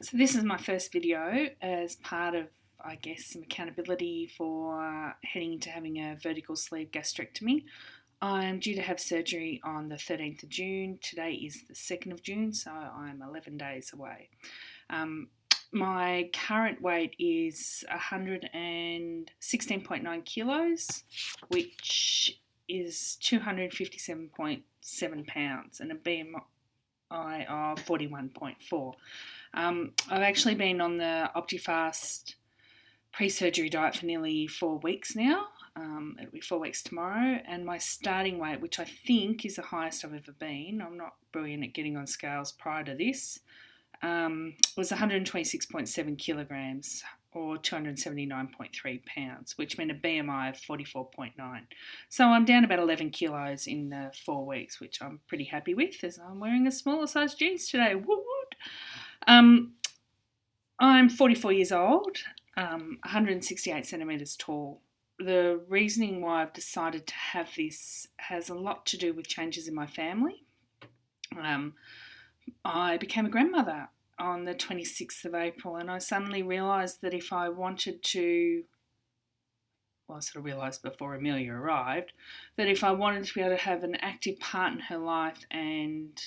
So this is my first video as part of, I guess, some accountability for heading into having a vertical sleeve gastrectomy. I'm due to have surgery on the 13th of June. Today is the 2nd of June, so I'm 11 days away. My current weight is 116.9 kilos, which is 257.7 pounds, and a BMI of 41.4. I've actually been on the OptiFast pre-surgery diet for nearly 4 weeks now. It'll be 4 weeks tomorrow, and my starting weight, which I think is the highest I've ever been, I'm not brilliant at getting on scales prior to this, was 126.7 kilograms or 279.3 pounds, which meant a BMI of 44.9. So I'm down about 11 kilos in the 4 weeks, which I'm pretty happy with, as I'm wearing a smaller size jeans today. Woo woot! I'm 44 years old, 168 centimetres tall. The reasoning why I've decided to have this has a lot to do with changes in my family. I became a grandmother on the 26th of April, and I suddenly realised that if I wanted to, well, I sort of realised before Amelia arrived, that if I wanted to be able to have an active part in her life and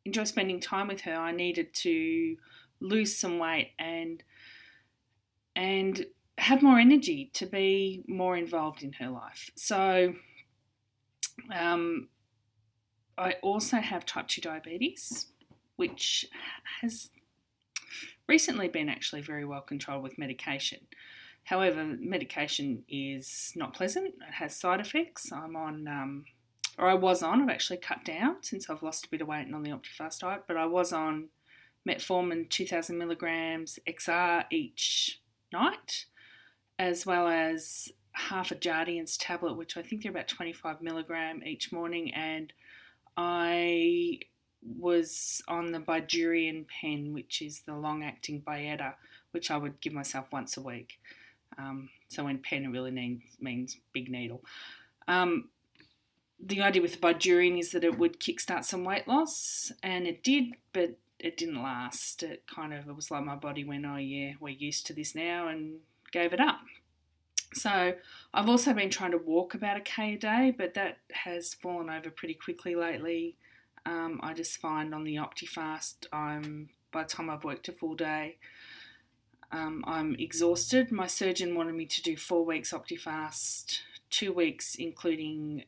enjoy spending time with her, I needed to lose some weight and have more energy to be more involved in her life. So I also have type 2 diabetes, which has recently been actually very well controlled with medication. However, medication is not pleasant. It has side effects. I'm on, or I was on, I've actually cut down since I've lost a bit of weight and on the OptiFast diet, but I was on Metformin 2000 milligrams XR each night, as well as half a Jardiance tablet, which I think they're about 25 milligram each morning, and I was on the Bydureon pen, which is the long-acting Byetta, which I would give myself once a week. So when pen, it really means big needle. The idea with the Bydureon is that it would kickstart some weight loss, and it did, but it didn't last. It was like my body went, oh yeah, we're used to this now, and gave it up. So I've also been trying to walk about 1K a day, but that has fallen over pretty quickly lately. I just find on the OptiFast, by the time I've worked a full day, I'm exhausted. My surgeon wanted me to do 4 weeks OptiFast, 2 weeks including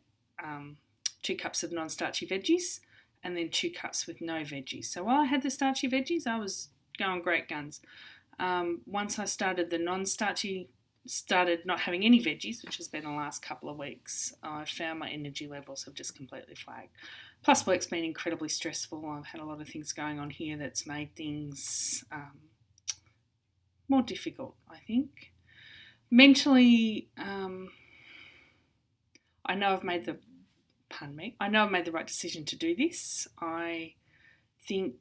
2 cups of non-starchy veggies, and then 2 cups with no veggies. So while I had the starchy veggies, I was going great guns. Once I started the non-starchy, started not having any veggies, which has been the last couple of weeks, I found my energy levels have just completely flagged. Plus, work's been incredibly stressful. I've had a lot of things going on here that's made things more difficult, I think. Mentally, I know I've made the right decision to do this. I think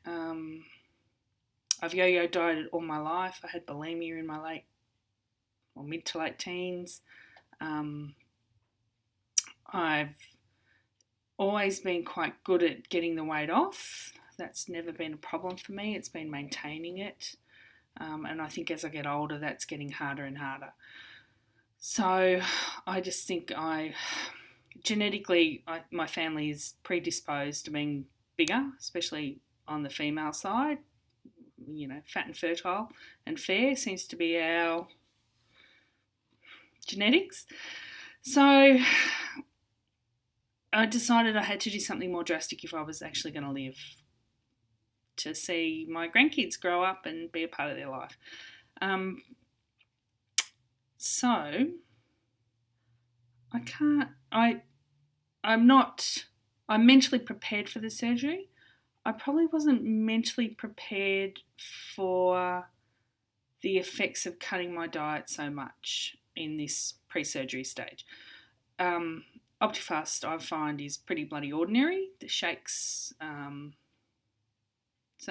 I've yo-yo dieted all my life. I had bulimia in my mid to late teens. I've always been quite good at getting the weight off. That's never been a problem for me. It's been maintaining it. And I think as I get older, that's getting harder and harder. So I just think genetically, my family is predisposed to being bigger, especially on the female side. You know, fat and fertile and fair seems to be our genetics. So I decided I had to do something more drastic if I was actually going to live to see my grandkids grow up and be a part of their life. So I'm mentally prepared for the surgery. I probably wasn't mentally prepared for the effects of cutting my diet so much in this pre-surgery stage. OptiFast, I find, is pretty bloody ordinary. The shakes, no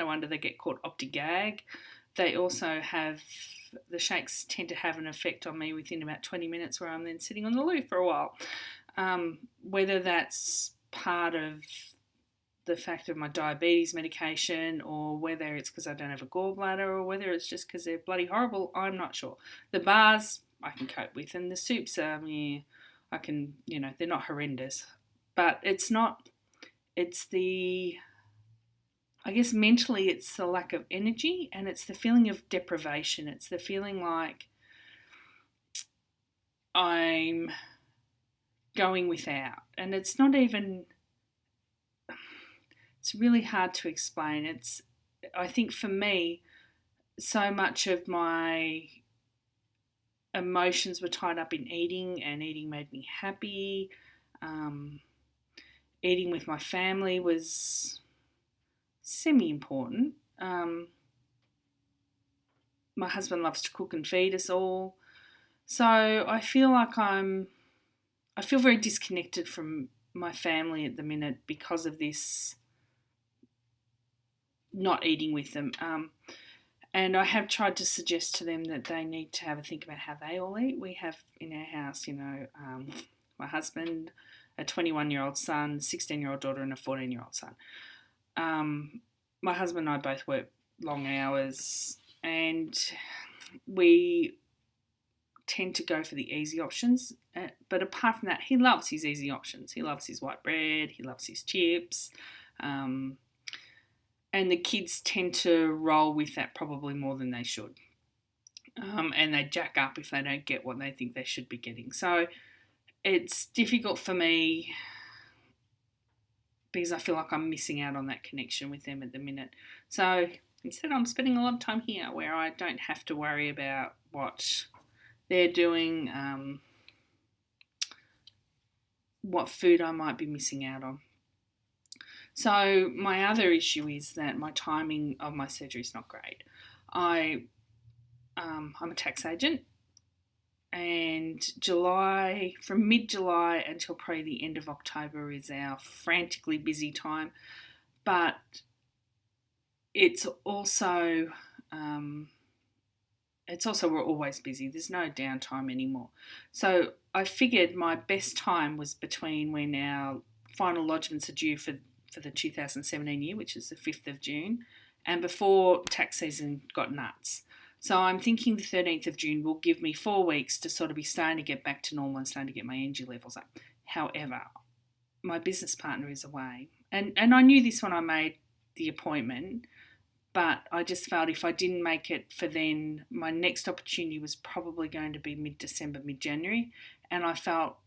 wonder they get called OptiGag. They also the shakes tend to have an effect on me within about 20 minutes, where I'm then sitting on the loo for a while. Whether that's part of the fact of my diabetes medication, or whether it's because I don't have a gallbladder, or whether it's just because they're bloody horrible. I'm not sure. The bars I can cope with, and the soups are, I can, they're not horrendous. But it's not, it's the, I guess mentally it's the lack of energy, and it's the feeling of deprivation. It's the feeling like I'm going without. And it's not even, it's really hard to explain. I think for me, so much of my emotions were tied up in eating, and eating made me happy. Eating with my family was semi-important. My husband loves to cook and feed us all. So I feel like I feel very disconnected from my family at the minute because of this not eating with them. And I have tried to suggest to them that they need to have a think about how they all eat. We have in our house, my husband, a 21-year-old son, a 16-year-old daughter, and a 14-year-old son. My husband and I both work long hours, and we tend to go for the easy options. But apart from that, he loves his easy options. He loves his white bread, he loves his chips. And the kids tend to roll with that probably more than they should. And they jack up if they don't get what they think they should be getting. So it's difficult for me because I feel like I'm missing out on that connection with them at the minute. So instead I'm spending a lot of time here where I don't have to worry about what they're doing, what food I might be missing out on. So my other issue is that my timing of my surgery is not great. I'm a tax agent, and from mid-July until probably the end of October is our frantically busy time. But it's also we're always busy. There's no downtime anymore. So I figured my best time was between when our final lodgements are due for the 2017 year, which is the 5th of June, and before tax season got nuts. So I'm thinking the 13th of June will give me 4 weeks to sort of be starting to get back to normal and starting to get my energy levels up. However, my business partner is away. And I knew this when I made the appointment, but I just felt if I didn't make it for then, my next opportunity was probably going to be mid-December, mid-January. And I felt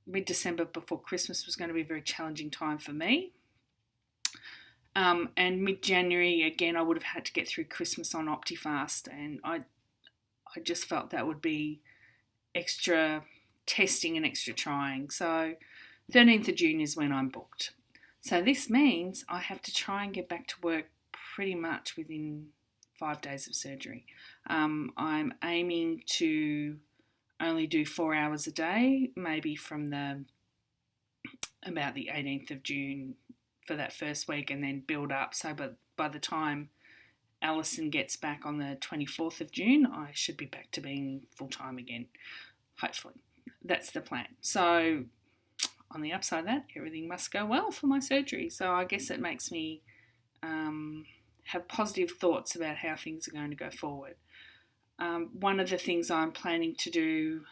mid-December before Christmas was going to be a very challenging time for me. And mid-January, again, I would have had to get through Christmas on OptiFast, and I just felt that would be extra testing and extra trying. So 13th of June is when I'm booked. So this means I have to try and get back to work pretty much within 5 days of surgery. I'm aiming to only do 4 hours a day, maybe from about the 18th of June for that first week, and then build up. So by the time Alison gets back on the 24th of June, I should be back to being full-time again, hopefully. That's the plan. So on the upside of that, everything must go well for my surgery. So I guess it makes me have positive thoughts about how things are going to go forward. One of the things I'm planning to do,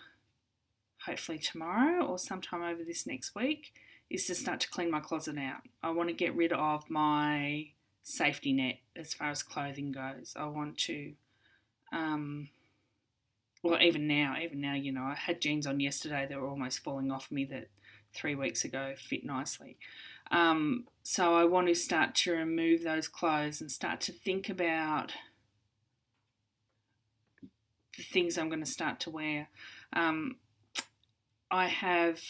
hopefully tomorrow or sometime over this next week, is to start to clean my closet out. I want to get rid of my safety net as far as clothing goes. I want to, even now, I had jeans on yesterday that were almost falling off me that 3 weeks ago fit nicely. So I want to start to remove those clothes and start to think about the things I'm going to start to wear. I have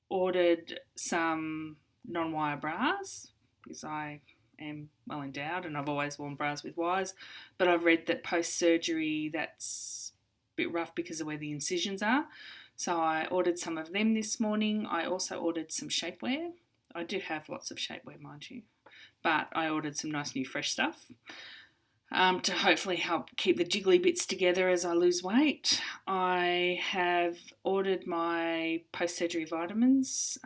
ordered some non-wire bras because I am well endowed and I've always worn bras with wires, but I've read that post-surgery that's a bit rough because of where the incisions are. So I ordered some of them this morning. I also ordered some shapewear. I do have lots of shapewear, mind you, but I ordered some nice new fresh stuff to hopefully help keep the jiggly bits together as I lose weight. I have ordered my post-surgery vitamins,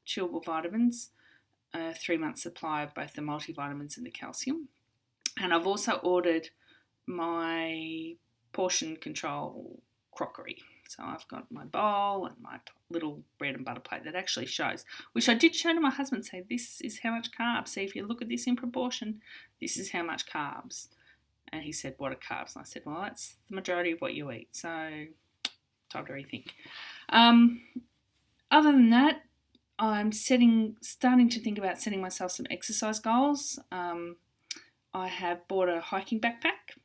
chewable vitamins, a 3-month supply of both the multivitamins and the calcium. And I've also ordered my portion control crockery. So I've got my bowl and my little bread and butter plate that actually shows, which I did show to my husband, say, this is how much carbs. See, if you look at this in proportion, this is how much carbs. And he said, what are carbs? And I said, well, that's the majority of what you eat. So time to rethink. Other than that, I'm starting to think about setting myself some exercise goals. I have bought a hiking backpack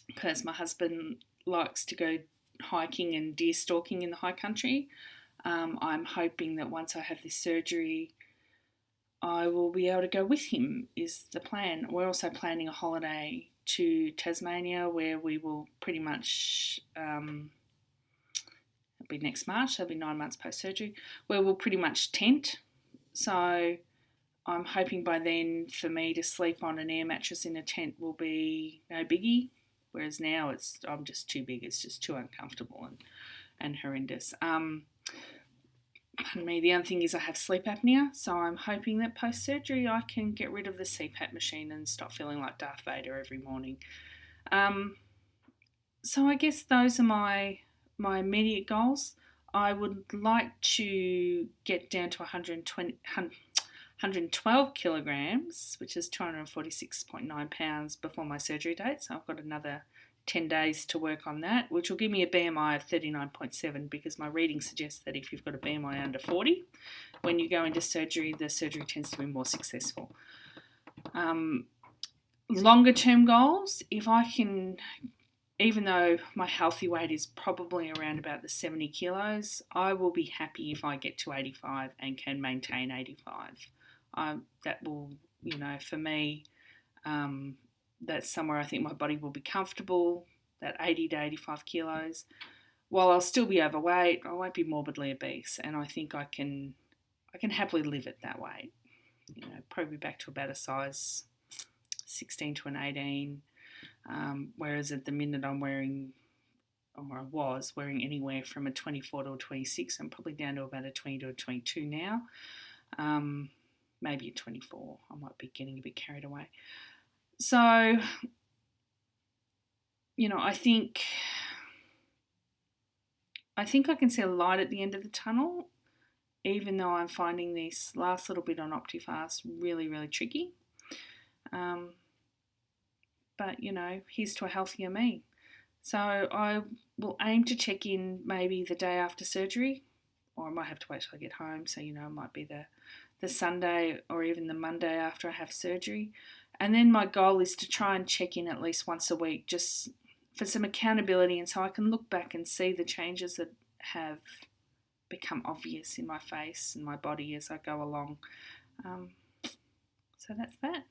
because my husband likes to go hiking and deer stalking in the high country. I'm hoping that once I have this surgery, I will be able to go with him, is the plan. We're also planning a holiday to Tasmania where we will pretty much, it'll be next March, that'll be 9 months post-surgery, where we'll pretty much tent. So I'm hoping by then for me to sleep on an air mattress in a tent will be no biggie. Whereas now I'm just too big, it's just too uncomfortable and horrendous. Pardon me, the other thing is I have sleep apnea, so I'm hoping that post-surgery I can get rid of the CPAP machine and stop feeling like Darth Vader every morning. So I guess those are my immediate goals. I would like to get down to 112 kilograms, which is 246.9 pounds before my surgery date. So I've got another 10 days to work on that, which will give me a BMI of 39.7 because my reading suggests that if you've got a BMI under 40, when you go into surgery, the surgery tends to be more successful. Longer term goals, if I can, even though my healthy weight is probably around about the 70 kilos, I will be happy if I get to 85 and can maintain 85. That will, for me, that's somewhere I think my body will be comfortable, that 80 to 85 kilos. While I'll still be overweight, I won't be morbidly obese, and I think I can happily live at that weight. Probably back to about a size 16 to an 18, whereas at the minute I was wearing anywhere from a 24 to a 26. I'm probably down to about a 20 to a 22 now. Maybe a 24. I might be getting a bit carried away. So, I think I can see a light at the end of the tunnel, even though I'm finding this last little bit on OptiFast really, really tricky. But, here's to a healthier me. So I will aim to check in maybe the day after surgery, or I might have to wait till I get home. So, it might be the Sunday or even the Monday after I have surgery. And then my goal is to try and check in at least once a week, just for some accountability, and so I can look back and see the changes that have become obvious in my face and my body as I go along. So that's that.